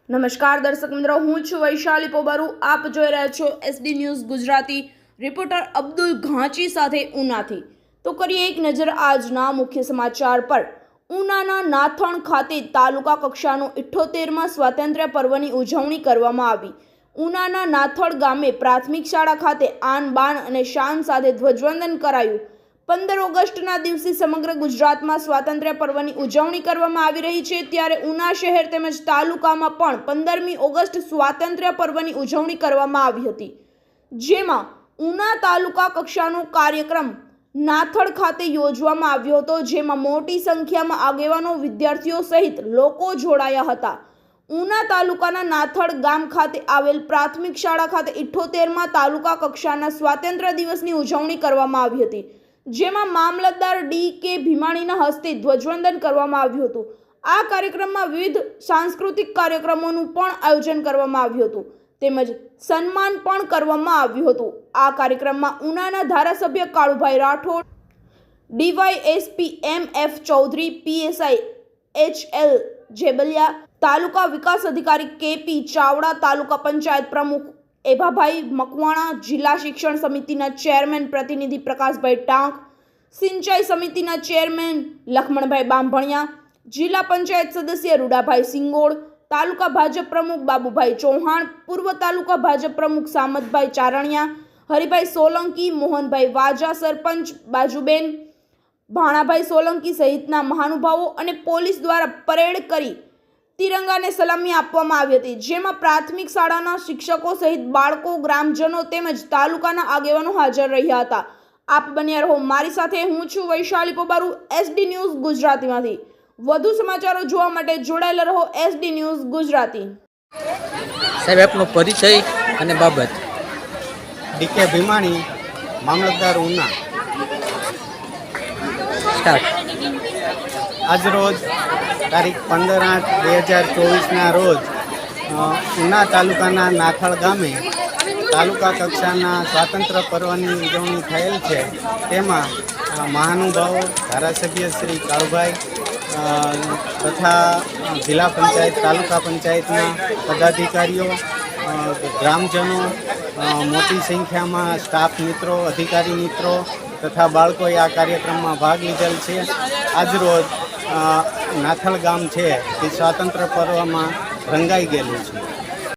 નમસ્કાર દર્શક મિત્રો, હું છું વૈશાલી પોબારુ। આપ જોઈ રહ્યા છો SD news Gujarati. Reporter Abdul Ghanchi સાથે ઉનાથી। તો કરીએ એક નજર આજના મુખ્ય સમાચાર પર। ઉનાના નાથણ ખાતે તાલુકા કક્ષાનો 78મા સ્વાતંત્ર્ય પર્વની ઉજવણી કરવામાં આવી। ઉનાના નાથણ ગામે પ્રાથમિક શાળા ખાતે આન બાન અને શાન સાથે ધ્વજવંદન કરાયું। 15 ઓગસ્ટના દિવસે સમગ્ર ગુજરાતમાં સ્વાતંત્ર્ય પર્વની ઉજવણી કરવામાં આવી રહી છે, ત્યારે ઉના શહેર તેમજ તાલુકામાં પણ 15મી ઓગસ્ટ સ્વાતંત્ર્ય પર્વની ઉજવણી કરવામાં આવી હતી, જેમાં ઉના તાલુકા કક્ષાનો કાર્યક્રમ નાથડ ખાતે યોજવામાં આવ્યો હતો, જેમાં મોટી સંખ્યામાં આગેવાનો, વિદ્યાર્થીઓ સહિત લોકો જોડાયા હતા। ઉના તાલુકાના નાથડ ગામ ખાતે આવેલ પ્રાથમિક શાળા ખાતે 78મા તાલુકા કક્ષાના સ્વાતંત્ર્ય દિવસની ઉજવણી કરવામાં આવી હતી, જેમાં મામલતદાર D.K. ભીમાણીના હસ્તે ધ્વજવંદન કરવામાં આવ્યું હતું। આ કાર્યક્રમમાં વિવિધ સાંસ્કૃતિક કાર્યક્રમોનું પણ આયોજન કરવામાં આવ્યું હતું, તેમજ સન્માન પણ કરવામાં આવ્યું હતું। આ કાર્યક્રમમાં ઉનાના ધારાસભ્ય Kalubhai Rathod, DYSP M.F. Chaudhary, PSI H.L. Jebaliya, તાલુકા વિકાસ અધિકારી K.P. ચાવડા, તાલુકા પંચાયત પ્રમુખ એભાભાઈ મકવાણા, જિલ્લા શિક્ષણ સમિતિના ચેરમેન પ્રતિનિધિ પ્રકાશભાઈ ટાંક, સિંચાઈ સમિતિના ચેરમેન લખમણભાઈ બાંભણિયા, જિલ્લા પંચાયત સદસ્ય રૂડાભાઈ સિંગોડ, તાલુકા ભાજપ પ્રમુખ બાબુભાઈ ચૌહાણ, પૂર્વ તાલુકા ભાજપ પ્રમુખ સામતભાઈ ચારણિયા, હરિભાઈ સોલંકી, મોહનભાઈ વાજા, સરપંચ બાજુબેન, ભાણાભાઈ સોલંકી સહિતના મહાનુભાવો અને પોલીસ દ્વારા પરેડ કરી તિરંગાને સલામી આપવામાં આવી હતી, જેમાં પ્રાથમિક શાળાના શિક્ષકો સહિત બાળકો, ગ્રામજનો તેમજ તાલુકાના આગેવાનો હાજર રહ્યા હતા। આપ બન્યા રહો મારી સાથે। હું છું વૈશાલી પોબારુ, SD ન્યૂઝ ગુજરાતીમાંથી। વધુ સમાચારો જોવા માટે જોડાયેલા રહો SD ન્યૂઝ ગુજરાતી। સાહેબ, આપનો પરિચય અને બાબત। D.K. ભીમાણી, મામલતદાર ઉના। આજ રોજ તારીખ 15/8/2024ના રોજ ઉના તાલુકાના નાથળ ગામે તાલુકા કક્ષાના સ્વાતંત્ર્ય પર્વની ઉજવણી થયેલ છે। તેમાં મહાનુભાવો, ધારાસભ્ય શ્રી કાળુભાઈ તથા જિલ્લા પંચાયત, તાલુકા પંચાયતના પદાધિકારીઓ, ગ્રામજનો, મોટી સંખ્યામાં સ્ટાફ મિત્રો, અધિકારી મિત્રો તથા બાળકોએ આ કાર્યક્રમમાં ભાગ લીધેલ છે। આજરોજ નાથલ ગામ છે તે સ્વાતંત્ર્ય પર્વમાં રંગાઈ ગયેલું છે।